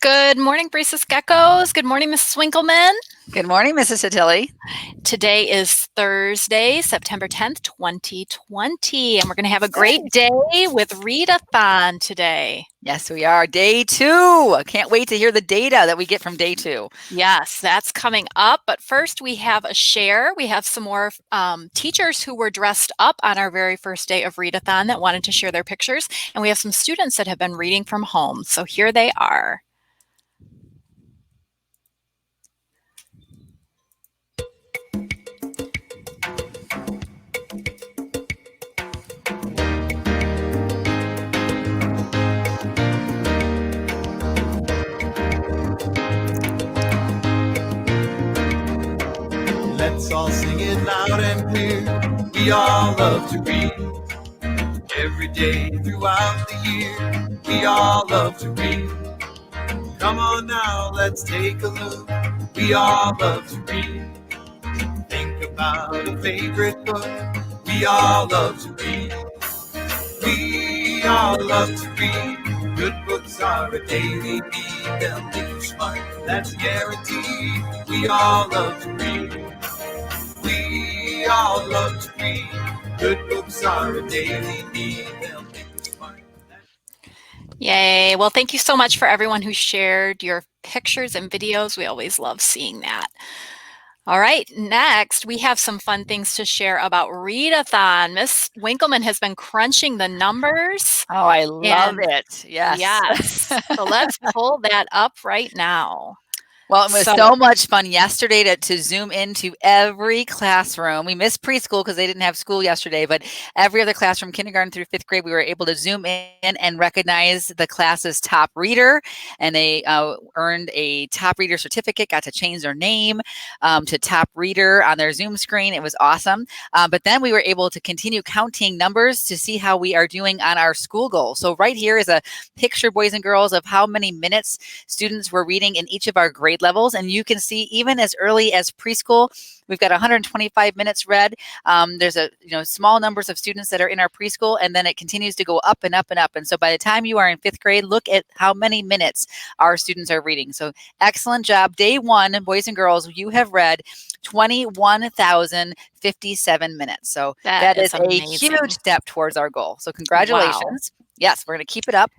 Good morning, Breezus Geckos. Good morning, Mrs. Winkleman. Good morning, Mrs. Satilli. Today is Thursday, September 10th, 2020, and we're going to have a great day with ReadAthon today. Yes, we are. Day 2. I can't wait to hear the data that we get from day 2. Yes, that's coming up. But first, we have a share. We have some more teachers who were dressed up on our very first day of ReadAthon that wanted to share their pictures. And we have some students that have been reading from home. So here they are. Let's all sing it loud and clear. We all love to read. Every day throughout the year, we all love to read. Come on now, let's take a look. We all love to read. Think about a favorite book. We all love to read. We all love to read. Good books are a daily need. They'll make you smart, that's guaranteed. We all love to read. We all love to read. Good books are a daily need. They'll make you smart. Yay. Well, thank you so much for everyone who shared your pictures and videos. We always love seeing that. All right, next we have some fun things to share about ReadAthon. Miss Winkleman has been crunching the numbers. Oh, I love it. Yes. Yes. So let's pull that up right now. Well, it was so much fun yesterday to zoom into every classroom. We missed preschool because they didn't have school yesterday, but every other classroom, kindergarten through 5th grade, we were able to zoom in and recognize the class's top reader, and they earned a top reader certificate, got to change their name to top reader on their Zoom screen. It was awesome. But then we were able to continue counting numbers to see how we are doing on our school goal. So right here is a picture, boys and girls, of how many minutes students were reading in each of our grade levels, and you can see even as early as preschool, we've got 125 minutes read. There's a small numbers of students that are in our preschool, and then it continues to go up and up and up. And so by the time you are in 5th grade, look at how many minutes our students are reading. So excellent job. Day 1, boys and girls, you have read 21,057 minutes. So that is amazing. A huge step towards our goal. So congratulations. Wow. Yes, we're going to keep it up.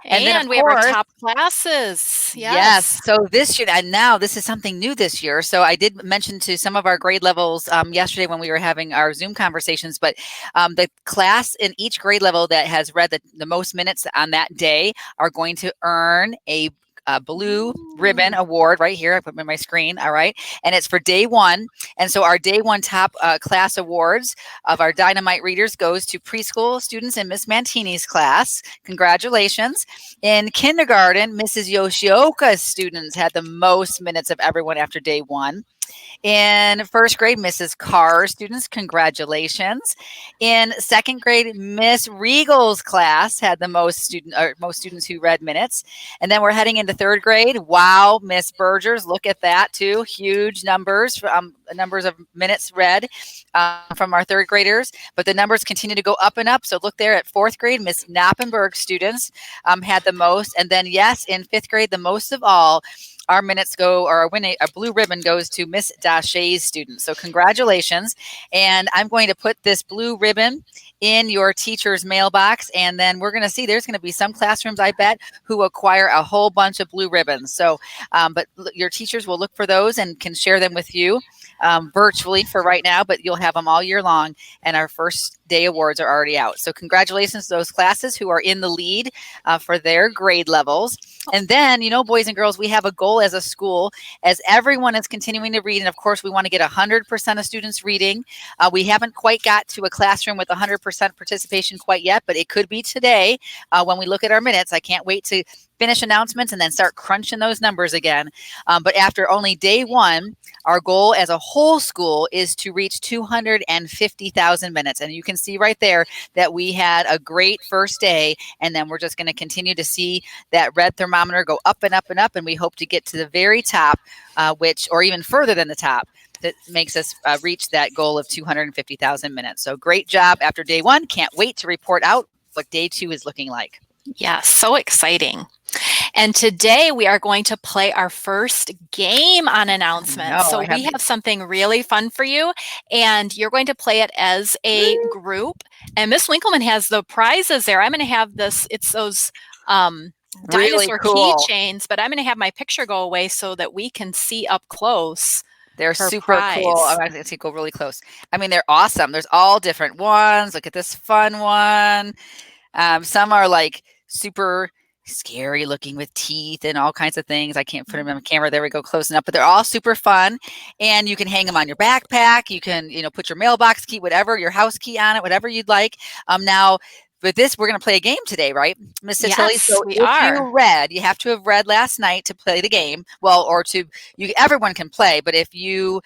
And then, of course, we have our top classes. Yes. So this year, and now this is something new this year. So I did mention to some of our grade levels yesterday when we were having our Zoom conversations, but the class in each grade level that has read the most minutes on that day are going to earn a blue ribbon award right here. I put them in my screen. All right. And it's for day 1. And so our day 1 top class awards of our Dynamite readers goes to preschool students in Miss Mantini's class. Congratulations. In kindergarten, Mrs. Yoshioka's students had the most minutes of everyone after day 1. In 1st grade, Mrs. Carr's students, congratulations. In 2nd grade, Miss Regal's class had the most students who read minutes. And then we're heading into 3rd grade. Wow, Miss Berger's, look at that too. Huge numbers, numbers of minutes read from our 3rd graders. But the numbers continue to go up and up. So look there at 4th grade, Miss Knoppenberg students had the most. And then yes, in 5th grade, the most of all, our minutes go, or our blue ribbon goes to Miss Dashay's students. So congratulations. And I'm going to put this blue ribbon in your teacher's mailbox. And then we're going to see there's going to be some classrooms, I bet, who acquire a whole bunch of blue ribbons. So, but your teachers will look for those and can share them with you virtually for right now, but you'll have them all year long. And our first day awards are already out. So congratulations to those classes who are in the lead for their grade levels. And then, boys and girls, we have a goal as a school, as everyone is continuing to read. And of course, we want to get 100% of students reading. We haven't quite got to a classroom with 100% participation quite yet, but it could be today when we look at our minutes. I can't wait to finish announcements and then start crunching those numbers again. But after only day 1, our goal as a whole school is to reach 250,000 minutes. And you can see right there that we had a great first day. And then we're just going to continue to see that red thermometer go up and up and up. And we hope to get to the very top, or even further than the top. That makes us reach that goal of 250,000 minutes. So great job after day 1. Can't wait to report out what day 2 is looking like. Yeah, so exciting. And today we are going to play our first game on announcements. So we have something really fun for you, and you're going to play it as a group. And Miss Winkleman has the prizes there. I'm going to have it's those dinosaur keychains, but I'm going to have my picture go away so that we can see up close. They're super cool. I'm going to go really close. I mean, they're awesome. There's all different ones. Look at this fun one. Some are like super scary looking with teeth and all kinds of things. I can't put them on camera. There we go, close enough. But they're all super fun. And you can hang them on your backpack. You can, put your mailbox key, whatever, your house key on it, whatever you'd like. Now, with this, we're going to play a game today, right, Miss Tilly? Yes, so we are. You have to have read last night to play the game. Well, everyone can play, but if you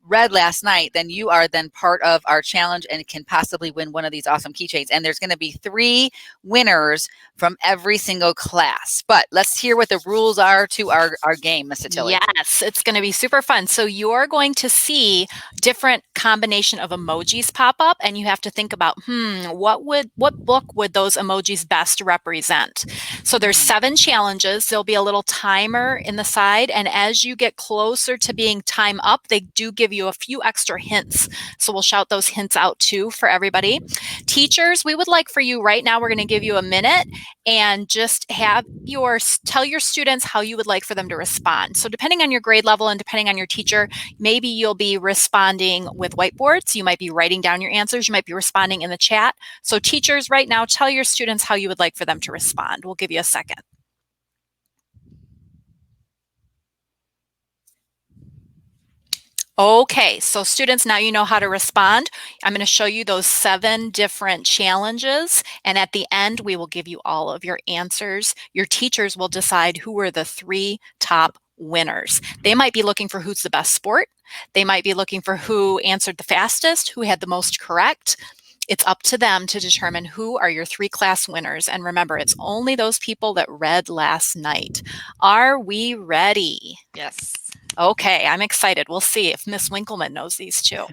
read last night, then you are then part of our challenge and can possibly win one of these awesome keychains. And there's going to be 3 winners from every single class. But let's hear what the rules are to our game, Miss Tilly. Yes, it's going to be super fun. So you're going to see different combination of emojis pop up, and you have to think about, what book would those emojis best represent? So there's 7 challenges. There'll be a little timer in the side, and as you get closer to being time up, they do give you a few extra hints. So we'll shout those hints out too for everybody. Teachers, we would like for you right now, we're going to give you a minute and just tell your students how you would like for them to respond. So depending on your grade level and depending on your teacher, maybe you'll be responding with whiteboards. You might be writing down your answers. You might be responding in the chat. So teachers, right now, tell your students how you would like for them to respond. We'll give you a second. Okay, so students, now you know how to respond. I'm going to show you those 7 different challenges, and at the end, we will give you all of your answers. Your teachers will decide who are the 3 top winners. They might be looking for who's the best sport. They might be looking for who answered the fastest, who had the most correct. It's up to them to determine who are your 3 class winners. And remember, it's only those people that read last night. Are we ready? Yes. Okay, I'm excited. We'll see if Miss Winkleman knows these too.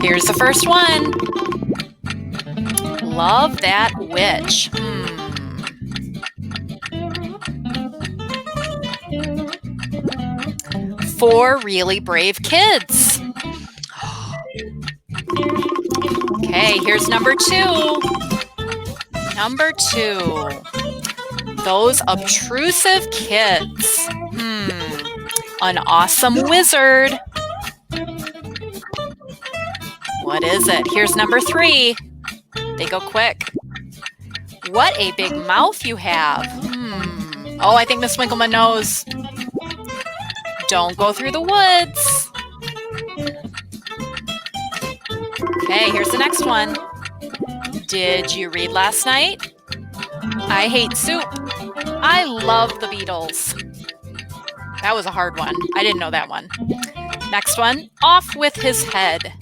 Here's the first one. Love that witch. 4 really brave kids. Okay, here's number 2. Number 2. Those obtrusive kids. An awesome wizard. What is it? Here's number 3. They go quick. What a big mouth you have. Oh, I think Miss Winkleman knows. Don't go through the woods. Okay, here's the next one. Did you read last night? I hate soup. I love the Beatles. That was a hard one. I didn't know that one. Next one. Off with his head.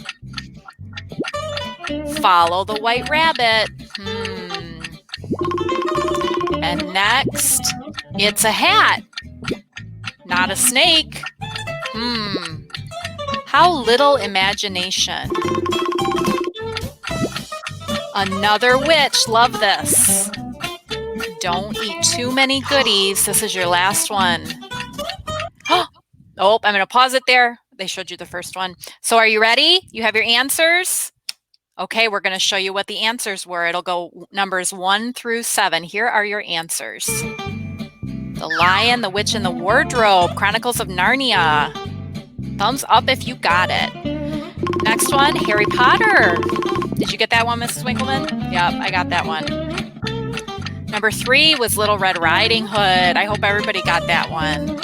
Follow the white rabbit. And next, it's a hat. Not a snake. How little imagination. Another witch. Love this. Don't eat too many goodies. This is your last one. Oh, I'm going to pause it there. They showed you the first one. So are you ready? You have your answers? Okay, we're going to show you what the answers were. It'll go numbers 1 through 7. Here are your answers. The Lion, the Witch, and the Wardrobe, Chronicles of Narnia. Thumbs up if you got it. Next one, Harry Potter. Did you get that one, Mrs. Winkleman? Yep, I got that one. Number 3 was Little Red Riding Hood. I hope everybody got that one.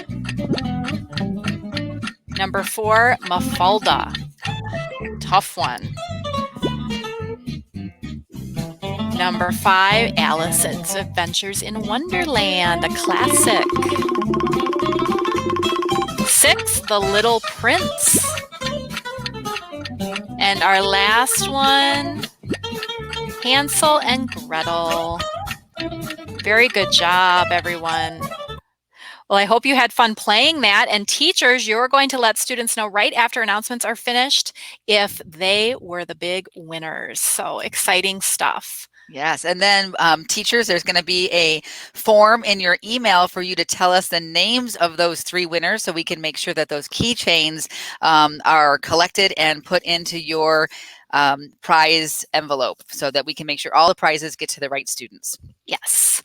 Number 4, Mafalda. Tough one. Number 5, Alice's Adventures in Wonderland, a classic. 6, The Little Prince. And our last one, Hansel and Gretel. Very good job, everyone. Well, I hope you had fun playing that. And teachers, you're going to let students know right after announcements are finished if they were the big winners. So exciting stuff. Yes, and then teachers, there's going to be a form in your email for you to tell us the names of those 3 winners so we can make sure that those keychains are collected and put into your prize envelope so that we can make sure all the prizes get to the right students. Yes.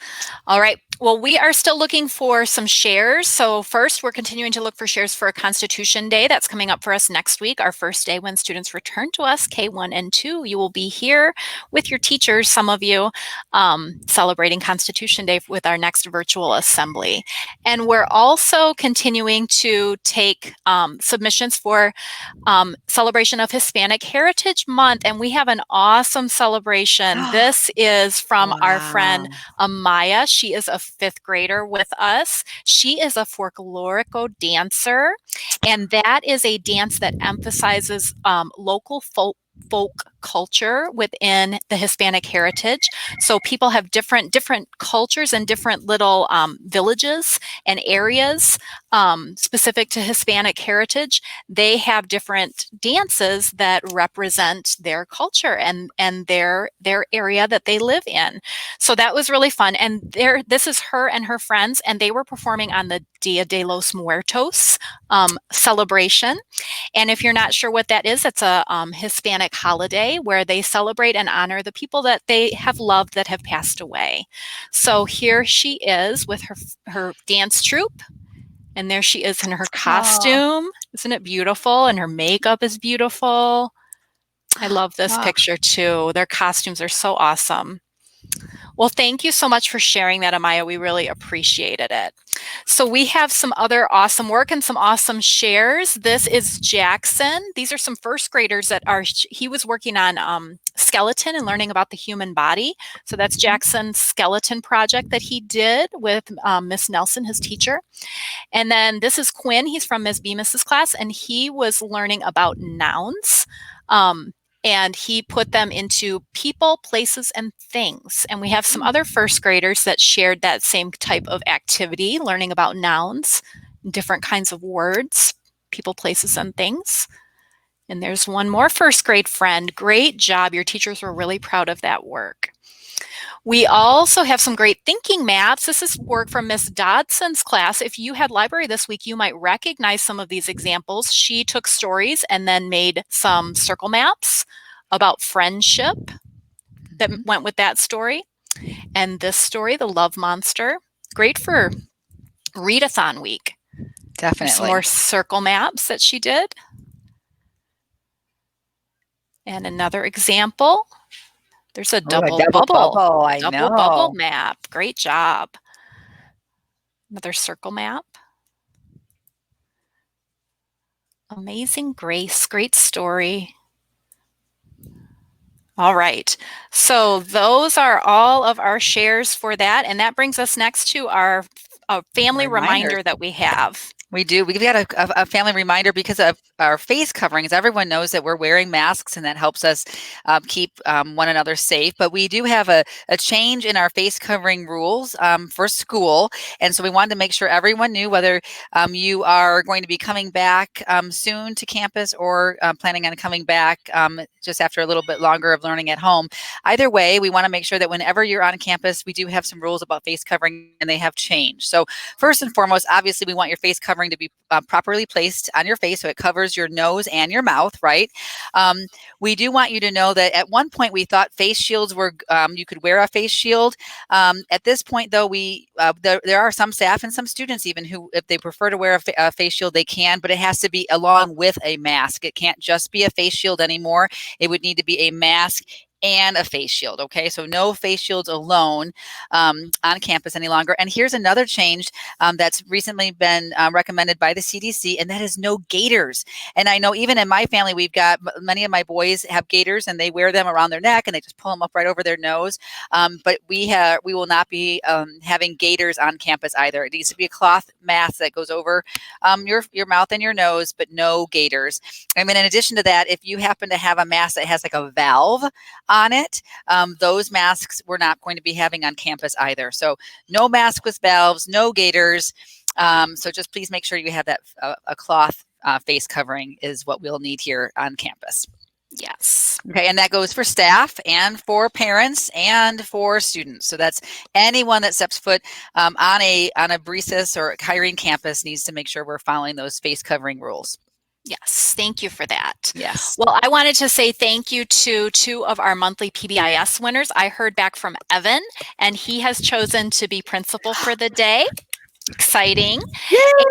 All right. Well, we are still looking for some shares. So first, we're continuing to look for shares for a Constitution Day. That's coming up for us next week, our first day when students return to us, K1 and 2. You will be here with your teachers, some of you, celebrating Constitution Day with our next virtual assembly. And we're also continuing to take submissions for celebration of Hispanic Heritage Month, and we have an awesome celebration. This is from our friend Amaya. She is a 5th grader with us. She is a folklorico dancer, and that is a dance that emphasizes local folk culture within the Hispanic heritage. So people have different cultures and different little villages and areas specific to Hispanic heritage. They have different dances that represent their culture and their area that they live in. So that was really fun. And this is her and her friends, and they were performing on the Dia de los Muertos celebration. And if you're not sure what that is, it's a Hispanic holiday where they celebrate and honor the people that they have loved that have passed away. So here she is with her dance troupe. And there she is in her costume. Isn't it beautiful? And her makeup is beautiful. I love this picture too. Their costumes are so awesome. Well, thank you so much for sharing that, Amaya. We really appreciated it. So we have some other awesome work and some awesome shares. This is Jackson. These are some 1st graders that he was working on skeleton and learning about the human body. So that's Jackson's skeleton project that he did with Miss Nelson, his teacher. And then this is Quinn. He's from Ms. Bemis's class, and he was learning about nouns. And he put them into people, places, and things. And we have some other 1st graders that shared that same type of activity, learning about nouns, different kinds of words, people, places, and things. And there's one more 1st grade friend. Great job. Your teachers were really proud of that work. We also have some great thinking maps. This is work from Miss Dodson's class. If you had library this week, you might recognize some of these examples. She took stories and then made some circle maps about friendship that went with that story. And this story, The Love Monster, great for ReadAthon week. Definitely. There's some more circle maps that she did. And another example. There's a double bubble. I know. Double bubble map. Great job. Another circle map. Amazing Grace. Great story. All right. So those are all of our shares for that. And that brings us next to our family reminder that we have. We do. We've got a family reminder because of our face coverings. Everyone knows that we're wearing masks, and that helps us keep one another safe. But we do have a change in our face covering rules for school. And so we wanted to make sure everyone knew whether you are going to be coming back soon to campus or planning on coming back just after a little bit longer of learning at home. Either way, we want to make sure that whenever you're on campus, we do have some rules about face covering, and they have changed. So first and foremost, obviously, we want your face covering to be properly placed on your face so it covers your nose and your mouth, right? We do want you to know that at one point we thought face shields were, you could wear a face shield. At this point, though, there are some staff and some students even who, if they prefer to wear a face shield, they can, but it has to be along with a mask. It can't just be a face shield anymore. It would need to be a mask and a face shield. Okay, so no face shields alone on campus any longer. And here's another change that's recently been recommended by the CDC, and that is no gaiters. And I know even in my family, we've got many of my boys have gaiters, and they wear them around their neck, and they just pull them up right over their nose. But we will not be having gaiters on campus either. It needs to be a cloth mask that goes over your mouth and your nose, but no gaiters. I mean, in addition to that, if you happen to have a mask that has like a valve on it, those masks we're not going to be having on campus either. So no mask with valves, no gaiters. So just please make sure you have that a cloth face covering is what we'll need here on campus. Yes. Okay, and that goes for staff and for parents and for students. So that's anyone that steps foot on a Brisas or Kyrene campus needs to make sure we're following those face covering rules. Yes, thank you for that. Yes. Well, I wanted to say thank you to 2 of our monthly PBIS winners. I heard back from Evan, and he has chosen to be principal for the day. Exciting.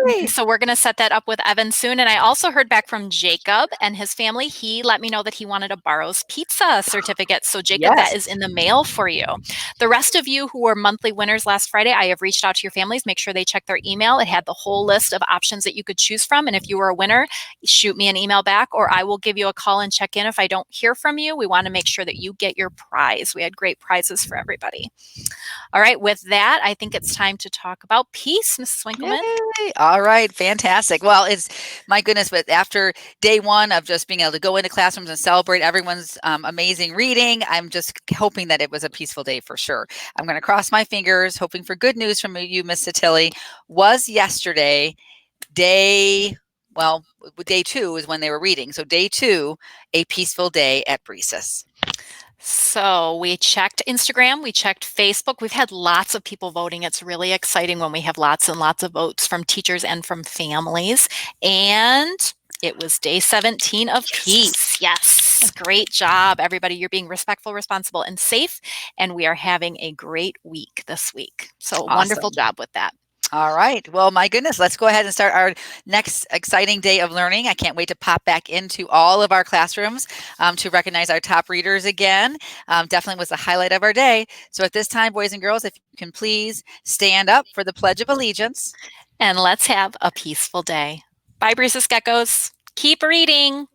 Yay! So we're going to set that up with Evan soon. And I also heard back from Jacob and his family. He let me know that he wanted a Barrow's Pizza certificate. So Jacob, that is in the mail for you. The rest of you who were monthly winners last Friday, I have reached out to your families. Make sure they check their email. It had the whole list of options that you could choose from. And if you were a winner, shoot me an email back, or I will give you a call and check in if I don't hear from you. We want to make sure that you get your prize. We had great prizes for everybody. All right, with that, I think it's time to talk about peace, Mrs. Winkleman. Yay. All right, fantastic. Well, it's my goodness, but after day one of just being able to go into classrooms and celebrate everyone's amazing reading, I'm just hoping that it was a peaceful day for sure. I'm going to cross my fingers, hoping for good news from you, Miss Tilly. Was yesterday day 2 is when they were reading. So day 2, a peaceful day at Brisas. So we checked Instagram, we checked Facebook. We've had lots of people voting. It's really exciting when we have lots and lots of votes from teachers and from families. And it was day 17 of peace. Yes, great job, everybody. You're being respectful, responsible, and safe. And we are having a great week this week. So Awesome. Wonderful job with that. All right. Well, my goodness, let's go ahead and start our next exciting day of learning. I can't wait to pop back into all of our classrooms to recognize our top readers again. Definitely was the highlight of our day. So at this time, boys and girls, if you can please stand up for the Pledge of Allegiance. And let's have a peaceful day. Bye, Brisas Geckos. Keep reading.